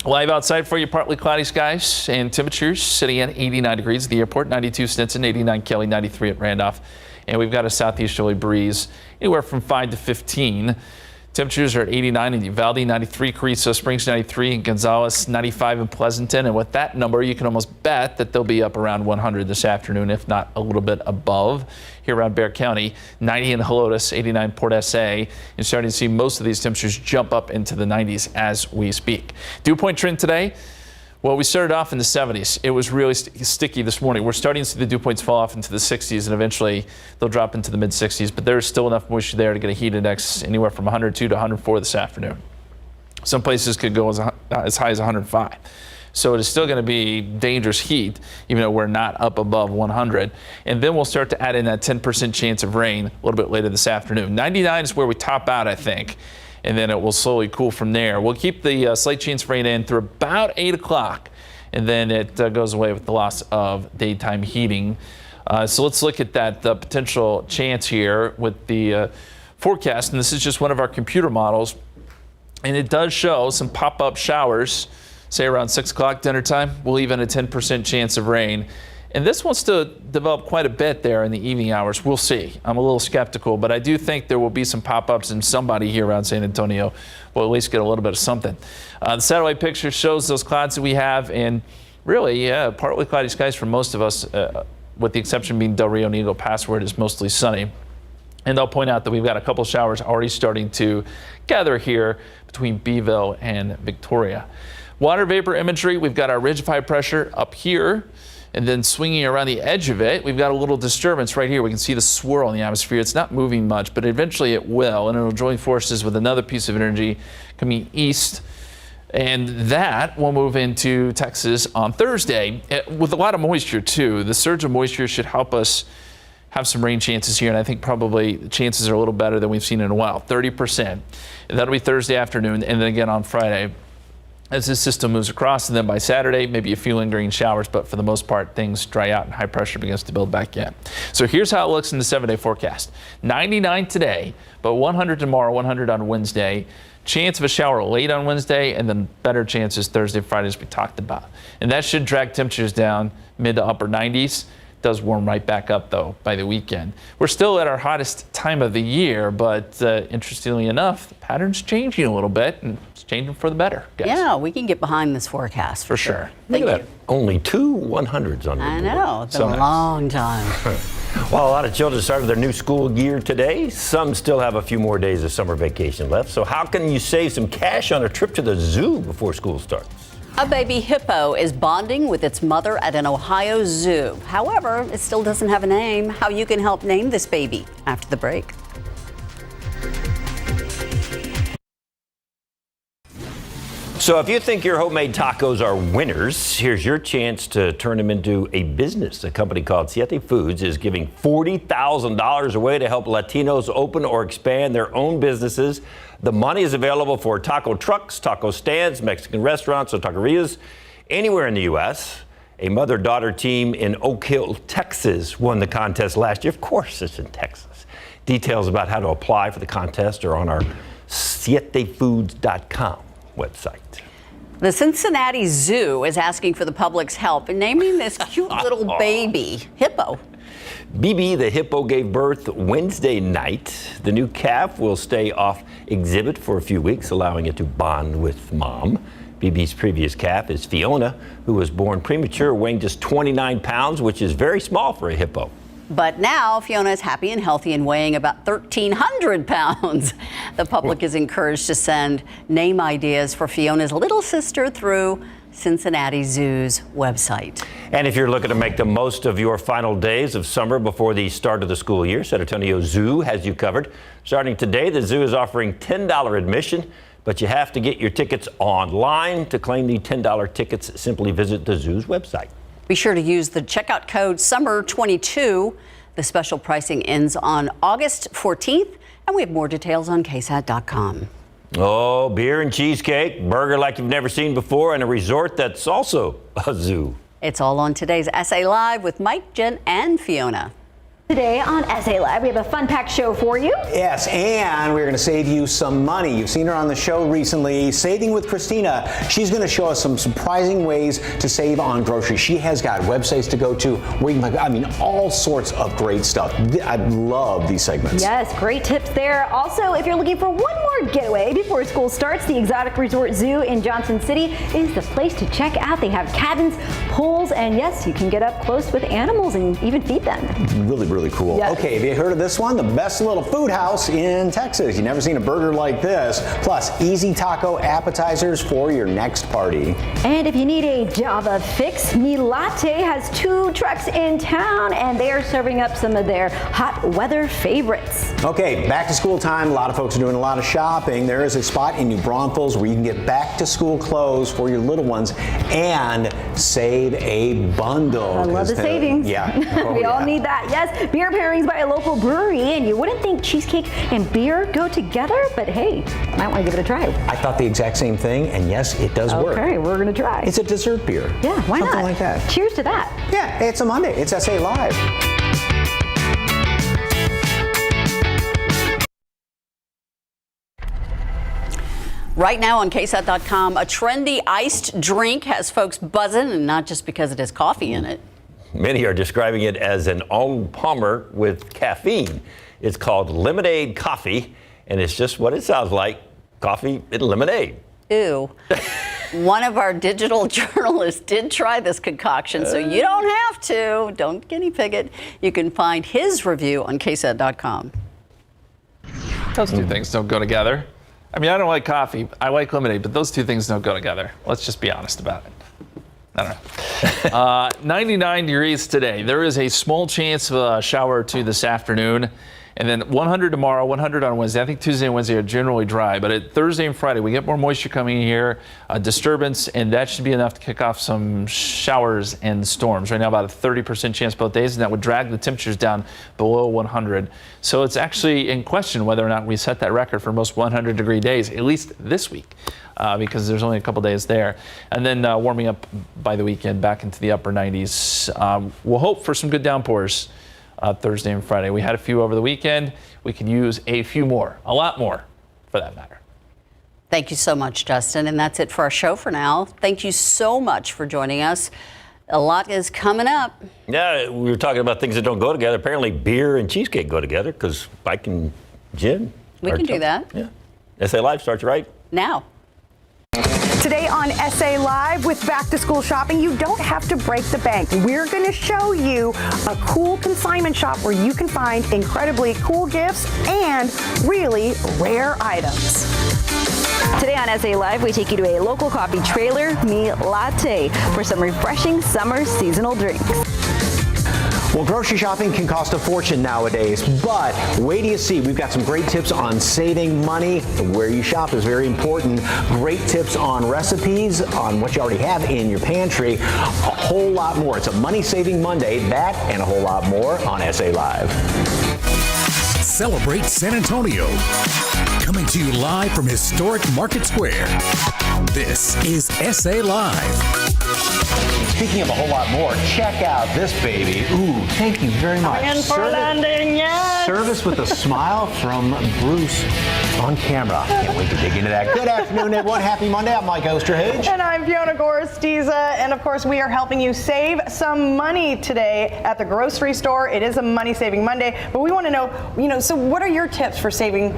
Live outside for you, partly cloudy skies and temperatures sitting at 89 degrees at the airport, 92 Stinson, 89 Kelly, 93 at Randolph. And we've got a southeasterly breeze anywhere from 5 to 15. Temperatures are at 89 in Uvalde, 93 Carrizo Springs, 93 in Gonzales, 95 in Pleasanton. And with that number, you can almost bet that they'll be up around 100 this afternoon, if not a little bit above. Here around Bexar County, 90 in Helotes, 89 Port SA. You're starting to see most of these temperatures jump up into the 90s as we speak. Dew point trend today. Well, we started off in the 70s. It was really sticky this morning. We're starting to see the dew points fall off into the 60s, and eventually they'll drop into the mid 60s. But there's still enough moisture there to get a heat index anywhere from 102 to 104 this afternoon. Some places could go as high as 105. So it is still going to be dangerous heat, even though we're not up above 100. And then we'll start to add in that 10% chance of rain a little bit later this afternoon. 99 is where we top out, I think. And then it will slowly cool from there. We'll keep the slight chance of rain in through about 8 o'clock, and then it goes away with the loss of daytime heating. So let's look at that potential chance here with the forecast. And this is just one of our computer models. And it does show some pop-up showers, say around 6 o'clock dinner time. We'll even a 10% chance of rain. And this wants to develop quite a bit there in the evening hours. We'll see. I'm a little skeptical, but I do think there will be some pop-ups, and somebody here around San Antonio will at least get a little bit of something. The satellite picture shows those clouds that we have, and really, yeah, partly cloudy skies for most of us, with the exception being Del Rio and Eagle Pass, where it is mostly sunny. And I'll point out that we've got a couple showers already starting to gather here between Beeville and Victoria. Water vapor imagery, we've got our ridge of high pressure up here. And then swinging around the edge of it, we've got a little disturbance right here. We can see the swirl in the atmosphere. It's not moving much, but eventually it will, and it'll join forces with another piece of energy coming east. And that will move into Texas on Thursday with a lot of moisture, too. The surge of moisture should help us have some rain chances here, and I think probably the chances are a little better than we've seen in a while, 30%. And that'll be Thursday afternoon, and then again on Friday, as this system moves across. And then by Saturday, maybe a few lingering showers, but for the most part, things dry out and high pressure begins to build back in. So here's how it looks in the 7-day forecast. 99 today, but 100 tomorrow, 100 on Wednesday. Chance of a shower late on Wednesday, and then better chances Thursday, Friday, as we talked about. And that should drag temperatures down mid to upper 90s. Does warm right back up, though, by the weekend. We're still at our hottest time of the year, but interestingly enough, the pattern's changing a little bit, and it's changing for the better, guys. Yeah, we can get behind this forecast for sure. Thank you. Only 2 100s on the board. I know, it's been a long time. Well, a lot of children started their new school year today. Some still have a few more days of summer vacation left. So how can you save some cash on a trip to the zoo before school starts? A baby hippo is bonding with its mother at an Ohio zoo. However, it still doesn't have a name. How you can help name this baby after the break. So if you think your homemade tacos are winners, here's your chance to turn them into a business. A company called Siete Foods is giving $40,000 away to help Latinos open or expand their own businesses. The money is available for taco trucks, taco stands, Mexican restaurants, or taquerias anywhere in the U.S. A mother-daughter team in Oak Hill, Texas won the contest last year. Of course, it's in Texas. Details about how to apply for the contest are on our sietefoods.com website. The Cincinnati Zoo is asking for the public's help in naming this cute little baby hippo. BB the hippo gave birth Wednesday night. The new calf will stay off exhibit for a few weeks, allowing it to bond with mom. BB's previous calf is Fiona, who was born premature, weighing just 29 pounds, which is very small for a hippo. But now Fiona is happy and healthy and weighing about 1,300 pounds. The public is encouraged to send name ideas for Fiona's little sister through Cincinnati Zoo's website. And if you're looking to make the most of your final days of summer before the start of the school year, San Antonio Zoo has you covered. Starting today, the zoo is offering $10 admission, but you have to get your tickets online. To claim the $10 tickets, simply visit the zoo's website. Be sure to use the checkout code SUMMER22. The special pricing ends on August 14th, and we have more details on KSAT.com. Oh, beer and cheesecake, burger like you've never seen before, and a resort that's also a zoo. It's all on today's SA Live with Mike, Jen, and Fiona. Today on SA Live, we have a fun-packed show for you. Yes, and we're going to save you some money. You've seen her on the show recently, Saving with Christina. She's going to show us some surprising ways to save on groceries. She has got websites to go to where you can, all sorts of great stuff. I love these segments. Yes, great tips there. Also, if you're looking for one more getaway before school starts, the Exotic Resort Zoo in Johnson City is the place to check out. They have cabins, pools, and yes, you can get up close with animals and even feed them. Really cool. Yes. Okay, have you heard of this one? The best little food house in Texas. You've never seen a burger like this. Plus, easy taco appetizers for your next party. And if you need a Java fix, Mi Latte has 2 trucks in town, and they are serving up some of their hot weather favorites. Okay, back to school time. A lot of folks are doing a lot of shopping. There is a spot in New Braunfels where you can get back to school clothes for your little ones and save a bundle. I love the savings. Yeah. We all need that. Yes. Beer pairings by a local brewery, and you wouldn't think cheesecake and beer go together, but hey, might want to give it a try. I thought the exact same thing, and yes, it does work. Okay, we're going to try. It's a dessert beer. Yeah, why not? Something like that. Cheers to that. Yeah, it's a Monday. It's SA Live. Right now on KSAT.com, a trendy iced drink has folks buzzing, and not just because it has coffee in it. Many are describing it as an Arnold Palmer with caffeine. It's called lemonade coffee, and it's just what it sounds like, coffee and lemonade. Ew. One of our digital journalists did try this concoction, so you don't have to. Don't guinea pig it. You can find his review on KSAT.com. Those two things don't go together. I mean, I don't like coffee. I like lemonade, but those two things don't go together. Let's just be honest about it. I don't know. 99 degrees today. There is a small chance of a shower or two this afternoon. And then 100 tomorrow, 100 on Wednesday. I think Tuesday and Wednesday are generally dry. But at Thursday and Friday, we get more moisture coming in here, a disturbance, and that should be enough to kick off some showers and storms. Right now, about a 30% chance both days, and that would drag the temperatures down below 100. So it's actually in question whether or not we set that record for most 100-degree days, at least this week. Because there's only a couple days there. And then warming up by the weekend back into the upper 90s. We'll hope for some good downpours Thursday and Friday. We had a few over the weekend. We could use a few more, a lot more for that matter. Thank you so much, Justin. And that's it for our show for now. Thank you so much for joining us. A lot is coming up. Yeah, we were talking about things that don't go together. Apparently beer and cheesecake go together because Mike and Jen. We can do that. Yeah. SA Live starts right now. Today on SA Live with back to school shopping, you don't have to break the bank. We're going to show you a cool consignment shop where you can find incredibly cool gifts and really rare items. Today on SA Live, we take you to a local coffee trailer, Mi Latte, for some refreshing summer seasonal drinks. Well, grocery shopping can cost a fortune nowadays, but wait till you see. We've got some great tips on saving money. Where you shop is very important. Great tips on recipes, on what you already have in your pantry. A whole lot more. It's a money-saving Monday. That and a whole lot more on SA Live. Celebrate San Antonio. Coming to you live from historic Market Square. This is SA Live. Speaking of a whole lot more, check out this baby. Ooh, thank you very much. Coming in for landing, yes. Service with a smile from Bruce on camera. Can't wait to dig into that. Good afternoon, everyone. Happy Monday. I'm Mike Osterhage. And I'm Fiona Gorstiza. And of course, we are helping you save some money today at the grocery store. It is a money-saving Monday, but we want to know, so what are your tips for saving,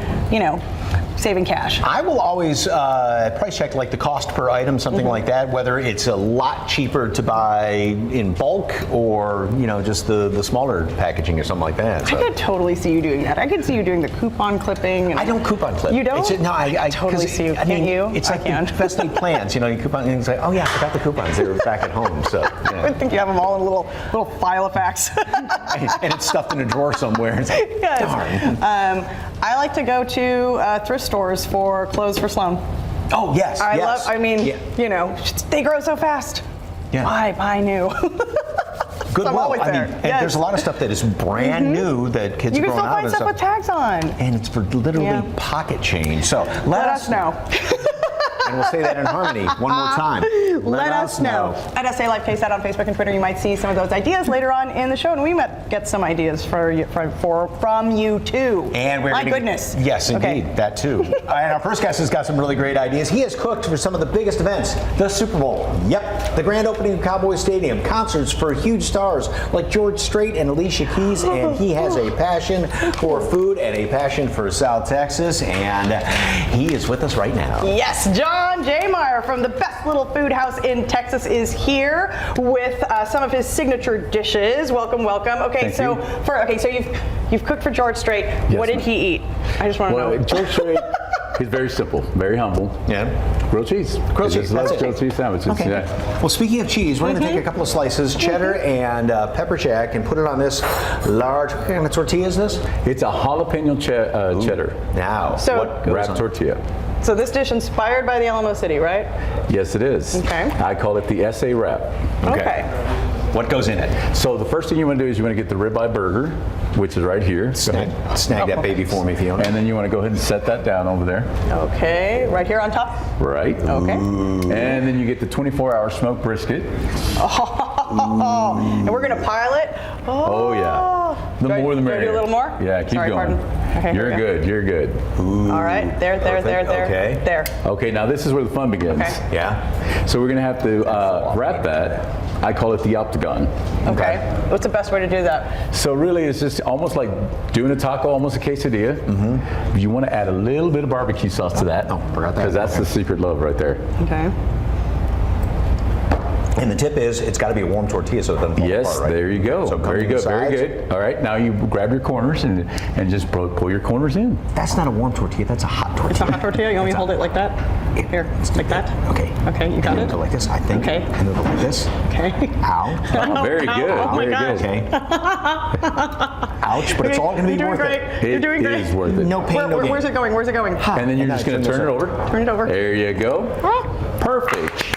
saving cash? I will always price check like the cost per item, something like that, whether it's a lot cheaper to buy in bulk or, just the smaller packaging or something like that. So. I could totally see you doing that. I could see you doing the coupon clipping. I don't coupon clip. You don't? No, I totally see you. Can't you? It's like the best laid plans. You coupon and it's like, oh yeah, I forgot the coupons. They were back at home. So yeah. I think you have them all in a little file of facts. and it's stuffed in a drawer somewhere. It's like, darn. I like to go to thrift stores for clothes for Sloan. Oh yes. They grow so fast. Yeah. Why buy new? Goodwill. There's a lot of stuff that is brand new that kids are growing out You can still find stuff with tags on. And it's for literally pocket change. So let us know. And we'll say that in harmony one more time. Let us us know. At SA Live KSAT on Facebook and Twitter, you might see some of those ideas later on in the show, and we might get some ideas from you too. And we're goodness. Yes, indeed, that too. And our first guest has got some really great ideas. He has cooked for some of the biggest events, the Super Bowl. Yep, the grand opening of Cowboys Stadium, concerts for huge stars like George Strait and Alicia Keys, and he has a passion for food and a passion for South Texas, and he is with us right now. Yes, John J. Meyer from the Best Little Food House in Texas is here with some of his signature dishes. Welcome, welcome. Okay, so you've cooked for George Strait. Yes, what did he eat? I just want to know. George Strait, he's very simple, very humble. Yeah. Grilled cheese. Grilled cheese. That's grilled cheese sandwiches. Okay. Yeah. Well, speaking of cheese, we're going to take a couple of slices, cheddar and pepper jack, and put it on this large. What kind of tortilla is this? It's a jalapeno cheddar. Now, So- wrapped tortilla. So this dish inspired by the Alamo City, right? Yes, it is. Okay. I call it the SA wrap. Okay. What goes in it? So the first thing you want to do is you want to get the ribeye burger, which is right here. Snag that baby for me, Fiona. And then you want to go ahead and set that down over there. Okay, right here on top? Right. Okay. And then you get the 24-hour smoked brisket. And we're going to pile it? Oh, yeah. The more the merrier. Do a little more? Yeah, keep Sorry, going. Pardon. Okay, You're good, you're good. All right, there. Okay. There. Okay, now this is where the fun begins. Okay. Yeah. So we're gonna have to wrap that. I call it the octagon. Okay. What's the best way to do that? So really it's just almost like doing a taco, almost a quesadilla. Mm-hmm. You want to add a little bit of barbecue sauce to that. Oh, forgot that. Because that's the secret love right there. Okay. And the tip is, it's got to be a warm tortilla so it doesn't fall Yes, apart, right? there you go. So very good, very good. All right, now you grab your corners and just pull your corners in. That's not a warm tortilla, that's a hot tortilla. It's a hot tortilla? You want me to hold it like that? Here, like that? Okay. Okay, you got it? Like this, I think. Okay. And it'll go like this. Okay. Ow. Oh, very good, Oh my very gosh. good. Okay. Ouch, but it's all going to be You're worth doing it. great. You're doing great. It is worth it. No pain, no gain. Where's it going? Where's it going? And then you're just going to turn it over. Turn it over. There you go. Perfect.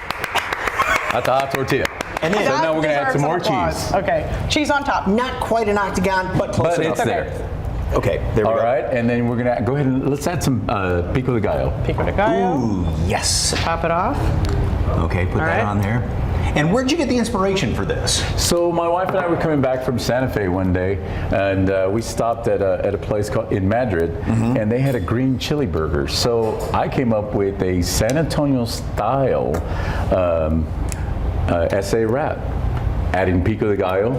That's a hot tortilla. And then, so now we're going to add some more cheese. Okay. Cheese on top. Not quite an octagon, but close But enough. it's there. Okay, there we go. All right, and then we're going to go ahead and let's add some pico de gallo. Pico de gallo. Ooh, yes. Top it off. Okay, put that on there. And where'd you get the inspiration for this? So my wife and I were coming back from Santa Fe one day, and we stopped at a place called in Madrid, and they had a green chili burger. So I came up with a San Antonio style SA wrap, adding pico de gallo.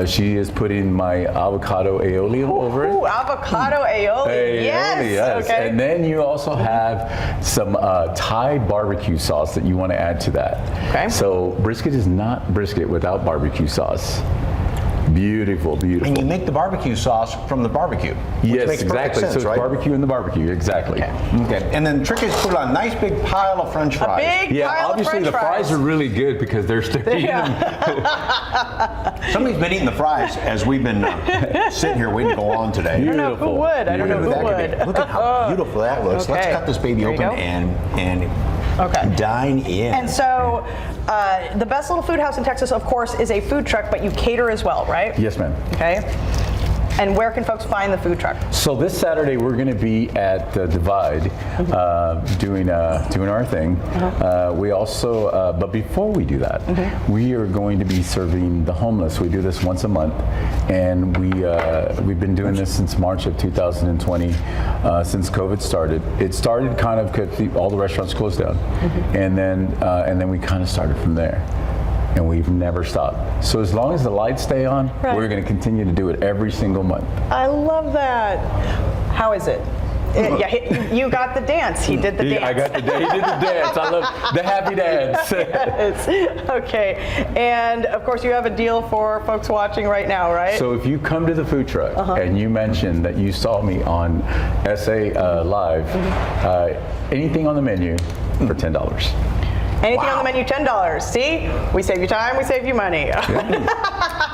She is putting my avocado aioli over it. Ooh, avocado aioli. Yes. Okay. And then you also have some Thai barbecue sauce that you want to add to that. Okay. So brisket is not brisket without barbecue sauce. Beautiful, beautiful. And you make the barbecue sauce from the barbecue. Which Yes, makes exactly. Sense, So it's right? barbecue in the barbecue, exactly. Okay. And then the trick is put it on a nice big pile of French fries. A big pile obviously of French the fries are really good because they're sticking. Somebody's been eating the fries as we've been sitting here waiting to go on today. I don't know who would. I don't know who would. Look at how beautiful that looks. Okay. Let's cut this baby There you open go. and dine in. And so, the Best Little Food House in Texas, of course, is a food truck, but you cater as well, right? Yes, ma'am. Okay. And where can folks find the food truck? So this Saturday we're going to be at the Divide doing our thing. We also, but before we do that, we are going to be serving the homeless. We do this once a month, and we've been doing this since March of 2020, since COVID started. It started kind of because all the restaurants closed down, and then we kind of started from there. And we've never stopped. So as long as the lights stay on, we're going to continue to do it every single month. I love that. How is it? You got the dance. He did the dance. I got the dance. He did the dance. I love the happy dance. Yes. Okay. And of course, you have a deal for folks watching right now, right? So if you come to the food truck and you mention that you saw me on SA Live, anything on the menu for $10. Anything on the menu, $10. See? We save you time, we save you money.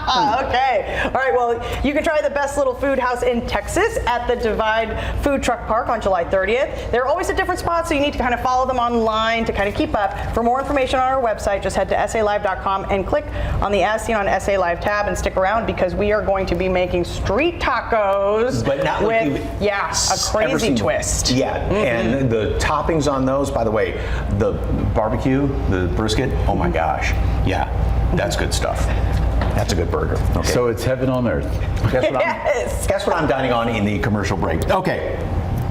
Okay. All right, well, you can try the Best Little Food House in Texas at the Divide Food Truck Park on July 30th. They're always at different spots, so you need to kind of follow them online to kind of keep up. For more information on our website, just head to SALive.com and click on the As Seen on SA Live tab and stick around because we are going to be making street tacos but not with, a crazy twist. Yeah, and the toppings on those, by the way, the barbecue, the brisket. Oh my gosh. Yeah, that's good stuff. That's a good burger. Okay. So it's heaven on earth. Guess what I'm dining on in the commercial break. Okay.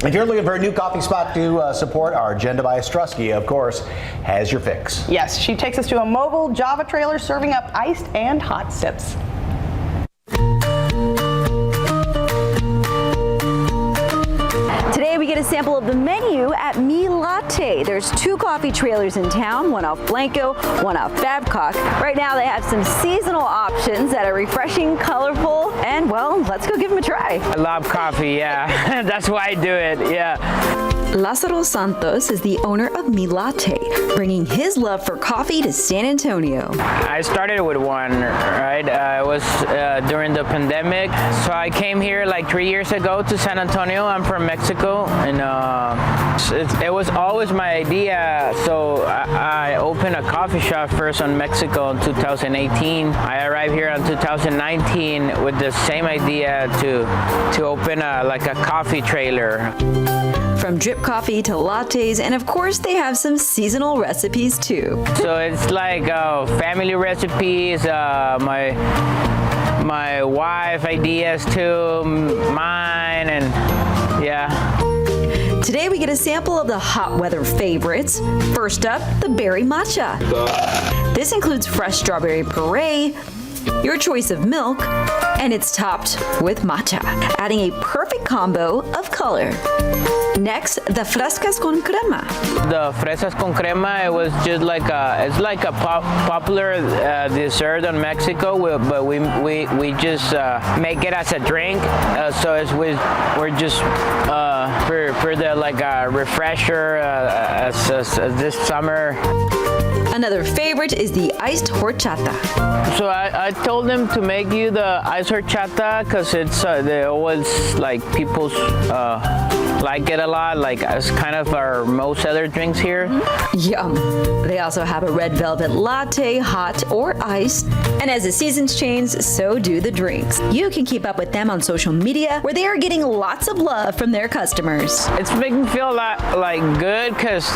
If you're looking for a new coffee spot to support, our Agenda by Ostrowski, of course, has your fix. Yes, she takes us to a mobile Java trailer serving up iced and hot sips. Today we get a sample of the menu at Mi Latte. There's 2 coffee trailers in town, one off Blanco, one off Babcock. Right now they have some seasonal options that are refreshing, colorful, and well, let's go give them a try. I love coffee, yeah. That's why I do it, yeah. Lázaro Santos is the owner of Mi Latte, bringing his love for coffee to San Antonio. I started with one, right? It was during the pandemic. So I came here like 3 years ago to San Antonio. I'm from Mexico, and it was always my idea. So I opened a coffee shop first in Mexico in 2018. I arrived here in 2019 with the same idea to open a coffee trailer. From drip coffee to lattes, and of course they have some seasonal recipes too. So it's like family recipes, my wife ideas too, mine, and yeah. Today we get a sample of the hot weather favorites. First up, the berry matcha. This includes fresh strawberry puree, your choice of milk, and it's topped with matcha, adding a perfect combo of color. Next, the frescas con crema. The fresas con crema, it was just like it's like a popular dessert in Mexico, but we just make it as a drink. So we're just for the refresher as this summer. Another favorite is the iced horchata. So I told them to make you the iced horchata because it's they always people like it a lot. It's kind of our most other drinks here. Yum. They also have a red velvet latte, hot or iced. And as the seasons change, so do the drinks. You can keep up with them on social media, where they are getting lots of love from their customers. It's making me feel a lot good because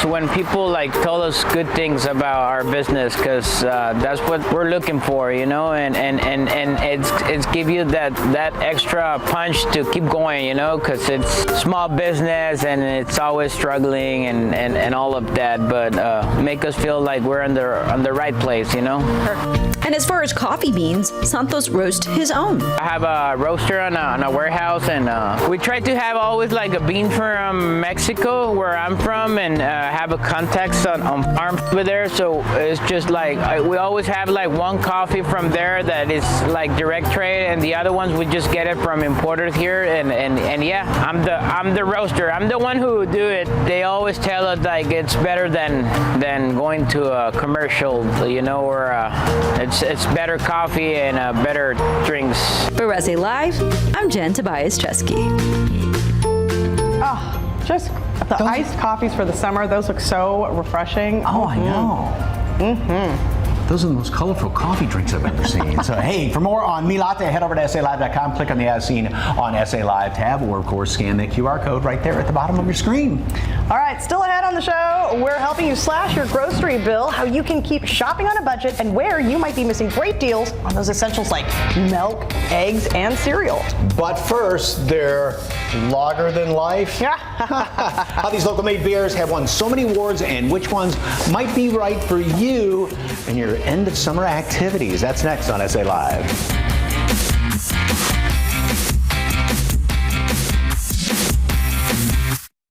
when people tell us good things about our business, because that's what we're looking for, and it's give you that extra punch to keep going, because it's small business and it's always struggling and all of that, but make us feel like we're on the right place, And as far as coffee beans, Santos roasts his own. I have a roaster on a warehouse, and we try to have always a bean from Mexico, where I'm from, and have a context on farms over there. So it's just we always have one coffee from there that is direct trade, and the other ones we just get it from importers here. And yeah, I'm the roaster. I'm the one who do it. They always tell us it's better than going to a commercial, or it's better coffee and better drinks. For SA Live, I'm Jen Tobias-Chesky. Oh, just the iced coffees for the summer. Those look so refreshing. Oh, I know. Mm-hmm. Those are the most colorful coffee drinks I've ever seen. So, hey, for more on Mi Latte, head over to SALive.com, click on the As Seen on SA Live tab, or, of course, scan the QR code right there at the bottom of your screen. All right, still ahead on the show, we're helping you slash your grocery bill, how you can keep shopping on a budget, and where you might be missing great deals on those essentials like milk, eggs, and cereal. But first, they're lager than life. Yeah. How these local made beers have won so many awards, and which ones might be right for you and your end of summer activities. That's next on SA Live.